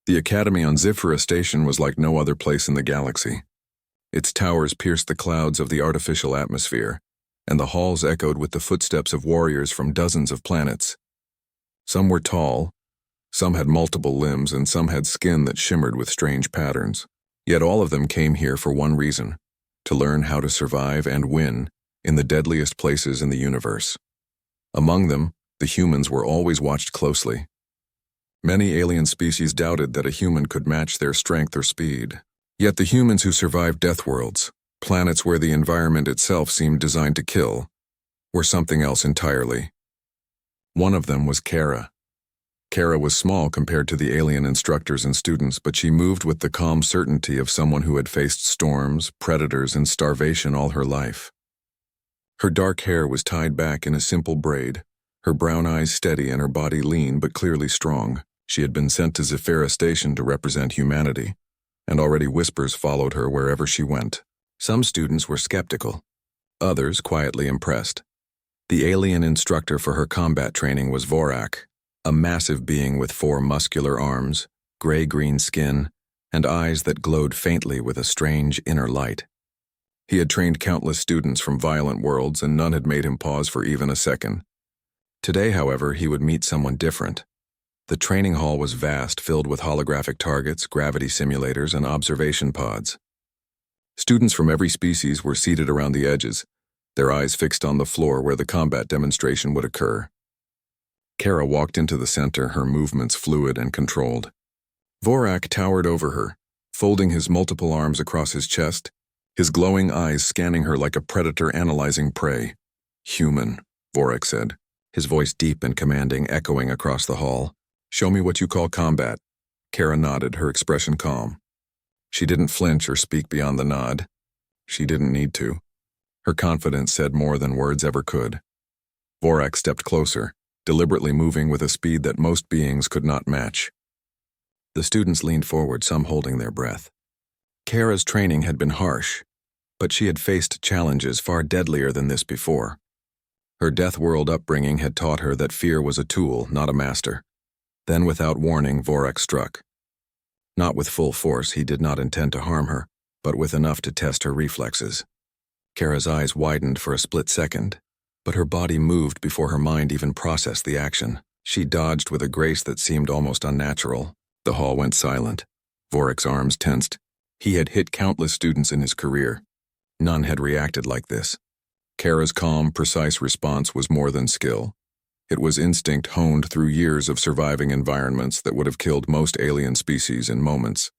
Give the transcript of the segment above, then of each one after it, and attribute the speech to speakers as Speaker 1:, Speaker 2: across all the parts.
Speaker 1: The academy on Zifra Station was like no other place in the galaxy. Its towers pierced the clouds of the artificial atmosphere, and the halls echoed with the footsteps of warriors from dozens of planets. Some were tall, some had multiple limbs, and some had skin that shimmered with strange patterns. Yet all of them came here for one reason: to learn how to survive and win in the deadliest places in the universe. Among them, the humans were always watched closely. Many alien species doubted that a human could match their strength or speed. Yet the humans who survived Deathworlds, planets where the environment itself seemed designed to kill, were something else entirely. One of them was Kara. Kara was small compared to the alien instructors and students, but she moved with the calm certainty of someone who had faced storms, predators, and starvation all her life. Her dark hair was tied back in a simple braid, her brown eyes steady and her body lean but clearly strong. She had been sent to Zifra Station to represent humanity, and already whispers followed her wherever she went. Some students were skeptical, others quietly impressed. The alien instructor for her combat training was Vorak, a massive being with 4 muscular arms, gray-green skin, and eyes that glowed faintly with a strange inner light. He had trained countless students from violent worlds, and none had made him pause for even a second. Today, however, he would meet someone different. The training hall was vast, filled with holographic targets, gravity simulators, and observation pods. Students from every species were seated around the edges, their eyes fixed on the floor where the combat demonstration would occur. Kara walked into the center, her movements fluid and controlled. Vorak towered over her, folding his multiple arms across his chest, his glowing eyes scanning her like a predator analyzing prey. "Human," Vorak said, his voice deep and commanding, echoing across the hall. "Show me what you call combat." Kara nodded, her expression calm. She didn't flinch or speak beyond the nod. She didn't need to. Her confidence said more than words ever could. Vorak stepped closer, deliberately moving with a speed that most beings could not match. The students leaned forward, some holding their breath. Kara's training had been harsh, but she had faced challenges far deadlier than this before. Her Deathworld upbringing had taught her that fear was a tool, not a master. Then, without warning, Vorak struck. Not with full force, he did not intend to harm her, but with enough to test her reflexes. Kara's eyes widened for a split second, but her body moved before her mind even processed the action. She dodged with a grace that seemed almost unnatural. The hall went silent. Vorak's arms tensed. He had hit countless students in his career. None had reacted like this. Kara's calm, precise response was more than skill. It was instinct honed through years of surviving environments that would have killed most alien species in moments.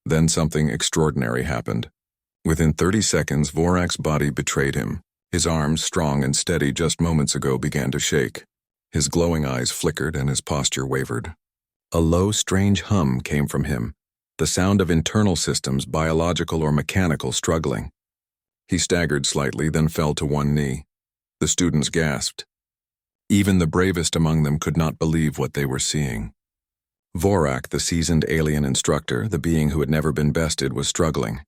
Speaker 1: Then something extraordinary happened. Within 30 seconds, Vorak's body betrayed him. His arms, strong and steady just moments ago, began to shake. His glowing eyes flickered and his posture wavered. A low, strange hum came from him, the sound of internal systems, biological or mechanical, struggling. He staggered slightly, then fell to one knee. The students gasped. Even the bravest among them could not believe what they were seeing. Vorak, the seasoned alien instructor, the being who had never been bested, was struggling.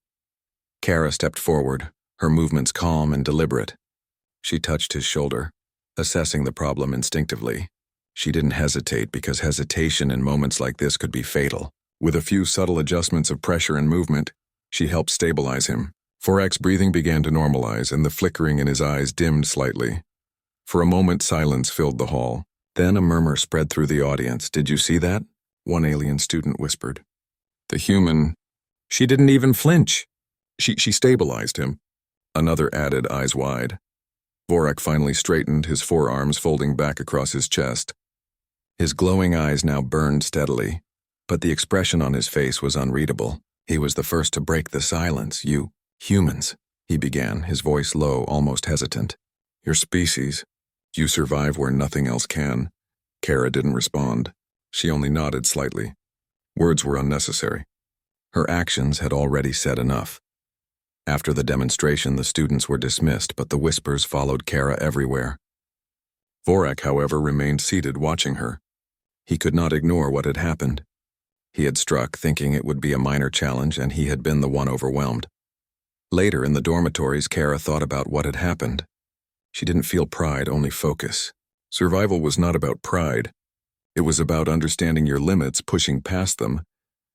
Speaker 1: Kara stepped forward, her movements calm and deliberate. She touched his shoulder, assessing the problem instinctively. She didn't hesitate, because hesitation in moments like this could be fatal. With a few subtle adjustments of pressure and movement, she helped stabilize him. Vorak's breathing began to normalize, and the flickering in his eyes dimmed slightly. For a moment, silence filled the hall. Then a murmur spread through the audience. "Did you see that?" one alien student whispered. "The human... She didn't even flinch. She stabilized him." Another added, eyes wide. Vorak finally straightened, his forearms folding back across his chest. His glowing eyes now burned steadily, but the expression on his face was unreadable. He was the first to break the silence. "You humans," he began, his voice low, almost hesitant. "Your species. You survive where nothing else can." Kara didn't respond. She only nodded slightly. Words were unnecessary. Her actions had already said enough. After the demonstration, the students were dismissed, but the whispers followed Kara everywhere. Vorak, however, remained seated, watching her. He could not ignore what had happened. He had struck, thinking it would be a minor challenge, and he had been the one overwhelmed. Later, in the dormitories, Kara thought about what had happened. She didn't feel pride, only focus. Survival was not about pride. It was about understanding your limits, pushing past them,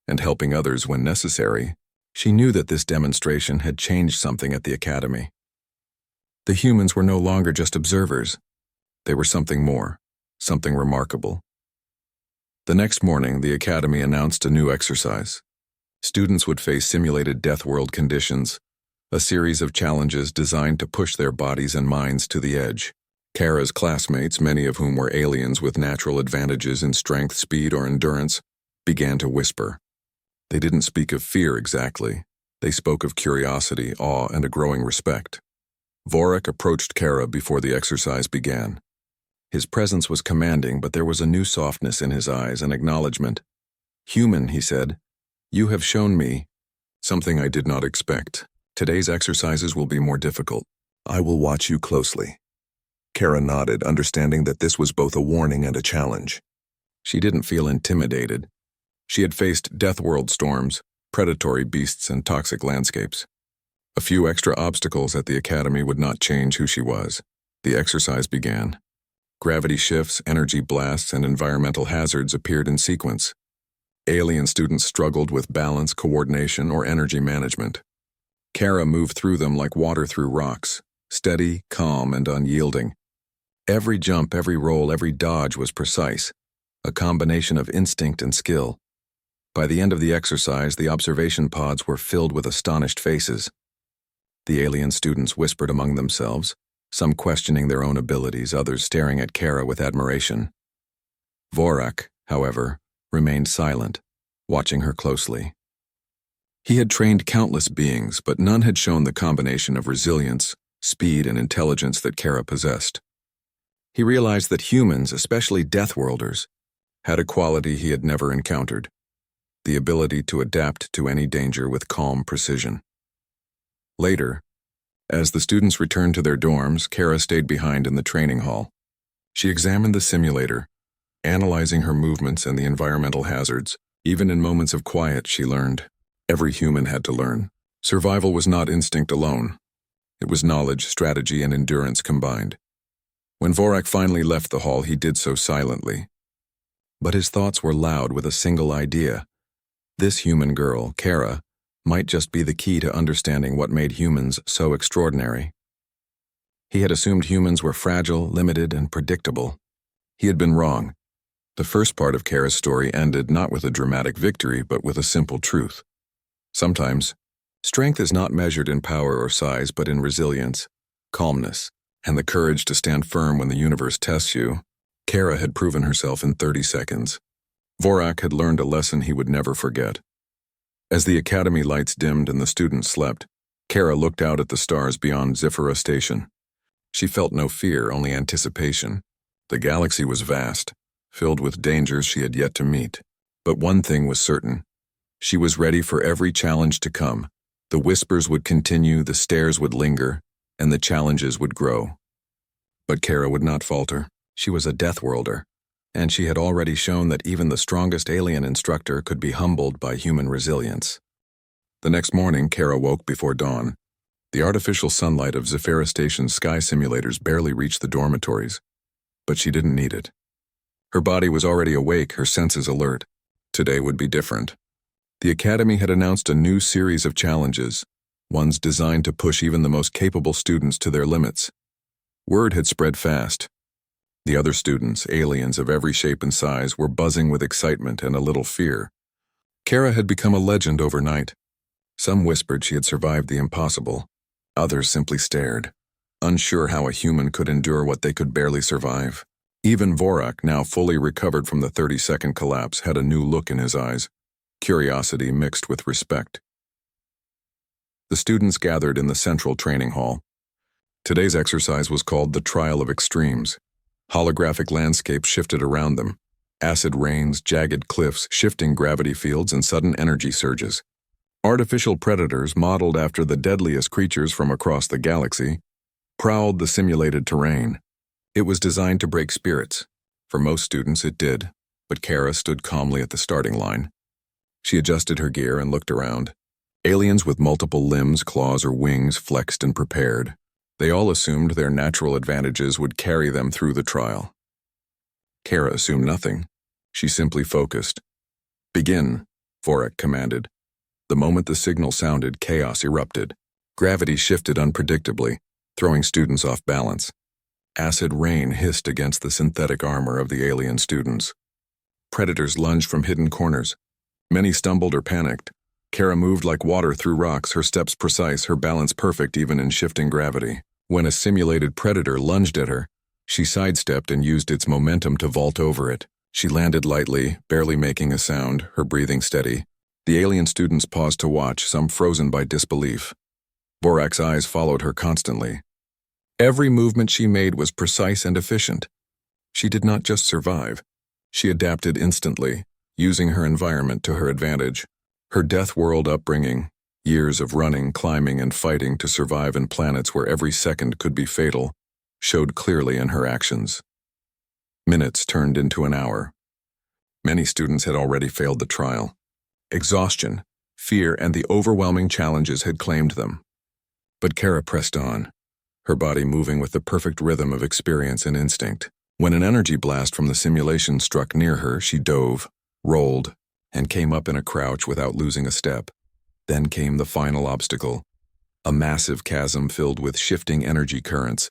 Speaker 1: and helping others when necessary. She knew that this demonstration had changed something at the academy. The humans were no longer just observers. They were something more, something remarkable. The next morning, the academy announced a new exercise. Students would face simulated Deathworld conditions, a series of challenges designed to push their bodies and minds to the edge. Kara's classmates, many of whom were aliens with natural advantages in strength, speed, or endurance, began to whisper. They didn't speak of fear exactly. They spoke of curiosity, awe, and a growing respect. Vorak approached Kara before the exercise began. His presence was commanding, but there was a new softness in his eyes, an acknowledgement. "Human," he said, "you have shown me something I did not expect. Today's exercises will be more difficult. I will watch you closely." Kara nodded, understanding that this was both a warning and a challenge. She didn't feel intimidated. She had faced Deathworld storms, predatory beasts, and toxic landscapes. A few extra obstacles at the academy would not change who she was. The exercise began. Gravity shifts, energy blasts, and environmental hazards appeared in sequence. Alien students struggled with balance, coordination, or energy management. Kara moved through them like water through rocks, steady, calm, and unyielding. Every jump, every roll, every dodge was precise, a combination of instinct and skill. By the end of the exercise, the observation pods were filled with astonished faces. The alien students whispered among themselves, some questioning their own abilities, others staring at Kara with admiration. Vorak, however, remained silent, watching her closely. He had trained countless beings, but none had shown the combination of resilience, speed, and intelligence that Kara possessed. He realized that humans, especially Deathworlders, had a quality he had never encountered: the ability to adapt to any danger with calm precision. Later, as the students returned to their dorms, Kara stayed behind in the training hall. She examined the simulator, analyzing her movements and the environmental hazards. Even in moments of quiet, she learned. Every human had to learn. Survival was not instinct alone. It was knowledge, strategy, and endurance combined. When Vorak finally left the hall, he did so silently. But his thoughts were loud with a single idea. This human girl, Kara, might just be the key to understanding what made humans so extraordinary. He had assumed humans were fragile, limited, and predictable. He had been wrong. The first part of Kara's story ended not with a dramatic victory, but with a simple truth. Sometimes, strength is not measured in power or size, but in resilience, calmness, and the courage to stand firm when the universe tests you. Kara had proven herself in 30 seconds. Vorak had learned a lesson he would never forget. As the academy lights dimmed and the students slept, Kara looked out at the stars beyond HFY Station. She felt no fear, only anticipation. The galaxy was vast, filled with dangers she had yet to meet. But one thing was certain. She was ready for every challenge to come. The whispers would continue, the stares would linger, and the challenges would grow. But Kara would not falter. She was a Deathworlder, and she had already shown that even the strongest alien instructor could be humbled by human resilience. The next morning, Kara woke before dawn. The artificial sunlight of HFY Station's sky simulators barely reached the dormitories, but she didn't need it. Her body was already awake, her senses alert. Today would be different. The Academy had announced a new series of challenges, ones designed to push even the most capable students to their limits. Word had spread fast. The other students, aliens of every shape and size, were buzzing with excitement and a little fear. Kara had become a legend overnight. Some whispered she had survived the impossible. Others simply stared, unsure how a human could endure what they could barely survive. Even Vorak, now fully recovered from the 30-second collapse, had a new look in his eyes, curiosity mixed with respect. The students gathered in the central training hall. Today's exercise was called the Trial of Extremes. Holographic landscapes shifted around them. Acid rains, jagged cliffs, shifting gravity fields, and sudden energy surges. Artificial predators, modeled after the deadliest creatures from across the galaxy, prowled the simulated terrain. It was designed to break spirits. For most students, it did, but Kara stood calmly at the starting line. She adjusted her gear and looked around. Aliens with multiple limbs, claws, or wings flexed and prepared. They all assumed their natural advantages would carry them through the trial. Kara assumed nothing. She simply focused. "Begin," Vorak commanded. The moment the signal sounded, chaos erupted. Gravity shifted unpredictably, throwing students off balance. Acid rain hissed against the synthetic armor of the alien students. Predators lunged from hidden corners. Many stumbled or panicked. Kara moved like water through rocks, her steps precise, her balance perfect even in shifting gravity. When a simulated predator lunged at her, she sidestepped and used its momentum to vault over it. She landed lightly, barely making a sound, her breathing steady. The alien students paused to watch, some frozen by disbelief. Vorak's eyes followed her constantly. Every movement she made was precise and efficient. She did not just survive. She adapted instantly, using her environment to her advantage. Her Deathworld upbringing, years of running, climbing, and fighting to survive in planets where every second could be fatal, showed clearly in her actions. Minutes turned into an hour. Many students had already failed the trial. Exhaustion, fear, and the overwhelming challenges had claimed them. But Kara pressed on, her body moving with the perfect rhythm of experience and instinct. When an energy blast from the simulation struck near her, she dove, rolled, and came up in a crouch without losing a step. Then came the final obstacle, a massive chasm filled with shifting energy currents,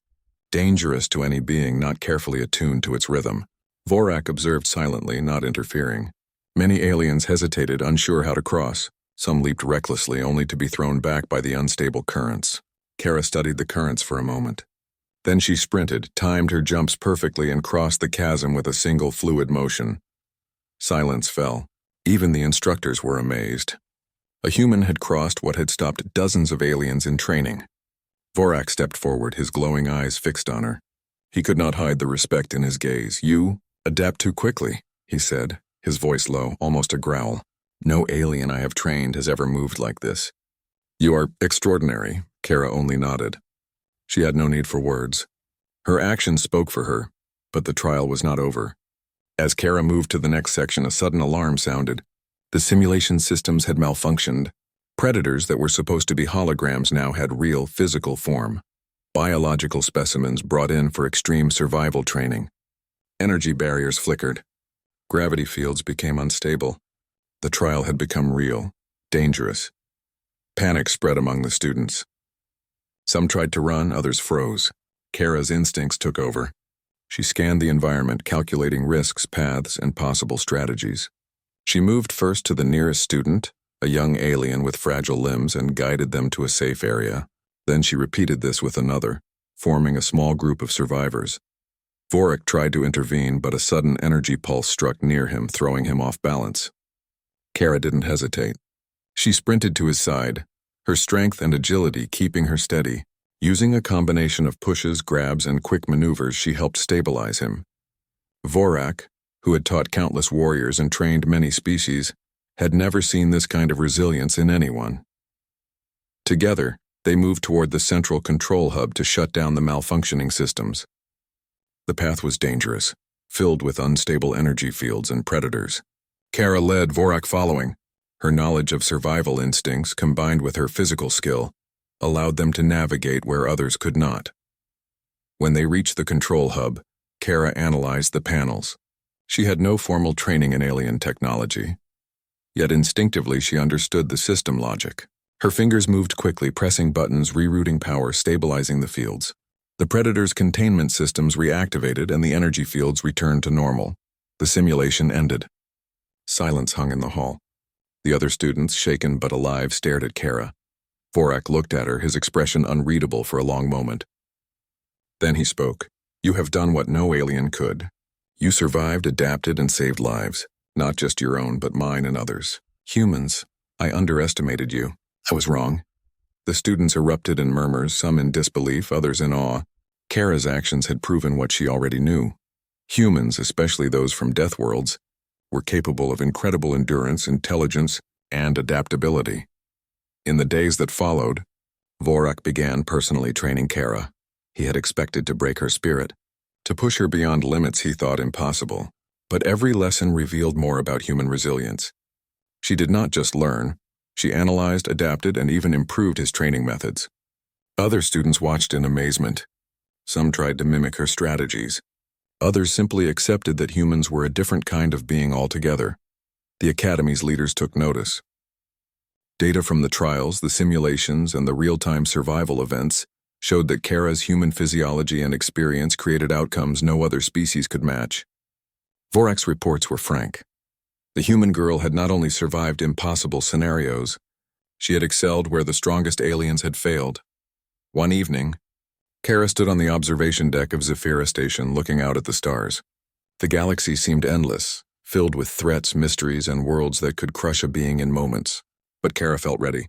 Speaker 1: dangerous to any being not carefully attuned to its rhythm. Vorak observed silently, not interfering. Many aliens hesitated, unsure how to cross. Some leaped recklessly, only to be thrown back by the unstable currents. Kara studied the currents for a moment. Then she sprinted, timed her jumps perfectly, and crossed the chasm with a single fluid motion. Silence fell. Even the instructors were amazed. A human had crossed what had stopped dozens of aliens in training. Vorak stepped forward, his glowing eyes fixed on her. He could not hide the respect in his gaze. "You adapt too quickly," he said, his voice low, almost a growl. "No alien I have trained has ever moved like this." "You are extraordinary," Kara only nodded. She had no need for words. Her actions spoke for her, but the trial was not over. As Kara moved to the next section, a sudden alarm sounded. The simulation systems had malfunctioned. Predators that were supposed to be holograms now had real, physical form. Biological specimens brought in for extreme survival training. Energy barriers flickered. Gravity fields became unstable. The trial had become real, dangerous. Panic spread among the students. Some tried to run, others froze. Kara's instincts took over. She scanned the environment, calculating risks, paths, and possible strategies. She moved first to the nearest student, a young alien with fragile limbs, and guided them to a safe area. Then she repeated this with another, forming a small group of survivors. Vorak tried to intervene, but a sudden energy pulse struck near him, throwing him off balance. Kara didn't hesitate. She sprinted to his side, her strength and agility keeping her steady. Using a combination of pushes, grabs, and quick maneuvers, she helped stabilize him. Vorak, who had taught countless warriors and trained many species, had never seen this kind of resilience in anyone. Together, they moved toward the central control hub to shut down the malfunctioning systems. The path was dangerous, filled with unstable energy fields and predators. Kara led, Vorak following. Her knowledge of survival instincts, combined with her physical skill, allowed them to navigate where others could not. When they reached the control hub, Kara analyzed the panels. She had no formal training in alien technology. Yet instinctively she understood the system logic. Her fingers moved quickly, pressing buttons, rerouting power, stabilizing the fields. The Predator's containment systems reactivated and the energy fields returned to normal. The simulation ended. Silence hung in the hall. The other students, shaken but alive, stared at Kara. Vorak looked at her, his expression unreadable for a long moment. Then he spoke. "You have done what no alien could. You survived, adapted, and saved lives. Not just your own, but mine and others. Humans, I underestimated you. I was wrong." The students erupted in murmurs, some in disbelief, others in awe. Kara's actions had proven what she already knew. Humans, especially those from Deathworlds, were capable of incredible endurance, intelligence, and adaptability. In the days that followed, Vorak began personally training Kara. He had expected to break her spirit, to push her beyond limits he thought impossible. But every lesson revealed more about human resilience. She did not just learn, she analyzed, adapted, and even improved his training methods. Other students watched in amazement. Some tried to mimic her strategies. Others simply accepted that humans were a different kind of being altogether. The Academy's leaders took notice. Data from the trials, the simulations, and the real-time survival events showed that Kara's human physiology and experience created outcomes no other species could match. Vorak's reports were frank. The human girl had not only survived impossible scenarios, she had excelled where the strongest aliens had failed. One evening, Kara stood on the observation deck of Sci-Fi Station looking out at the stars. The galaxy seemed endless, filled with threats, mysteries, and worlds that could crush a being in moments. But Kara felt ready.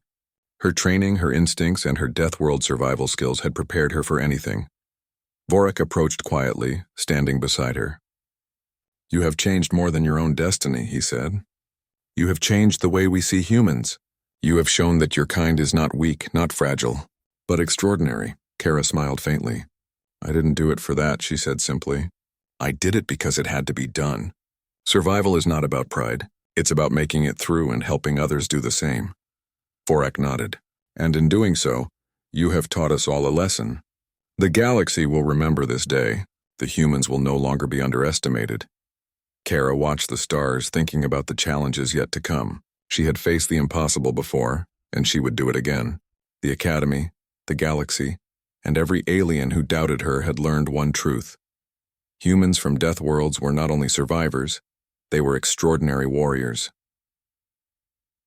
Speaker 1: Her training, her instincts, and her Deathworld survival skills had prepared her for anything. Vorak approached quietly, standing beside her. "You have changed more than your own destiny," he said. "You have changed the way we see humans. You have shown that your kind is not weak, not fragile, but extraordinary." Kara smiled faintly. "I didn't do it for that," she said simply. "I did it because it had to be done. Survival is not about pride. It's about making it through and helping others do the same." Vorak nodded. "And in doing so, you have taught us all a lesson. The galaxy will remember this day. The humans will no longer be underestimated." Kara watched the stars, thinking about the challenges yet to come. She had faced the impossible before, and she would do it again. The Academy, the galaxy, and every alien who doubted her had learned one truth. Humans from Deathworlds were not only survivors, they were extraordinary warriors.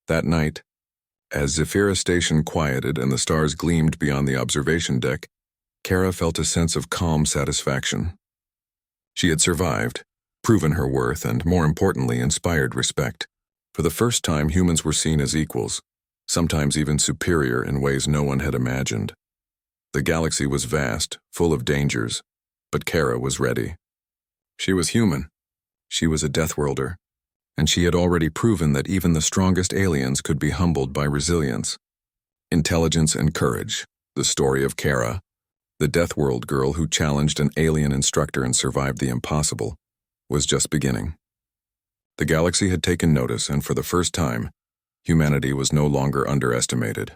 Speaker 1: That night, as Sci-Fi Station quieted and the stars gleamed beyond the observation deck, Kara felt a sense of calm satisfaction. She had survived, proven her worth, and more importantly, inspired respect. For the first time, humans were seen as equals, sometimes even superior in ways no one had imagined. The galaxy was vast, full of dangers, but Kara was ready. She was human. She was a Deathworlder, and she had already proven that even the strongest aliens could be humbled by resilience, intelligence, and courage. The story of Kara, the Deathworld girl who challenged an alien instructor and survived the impossible, was just beginning. The galaxy had taken notice, and for the first time, humanity was no longer underestimated.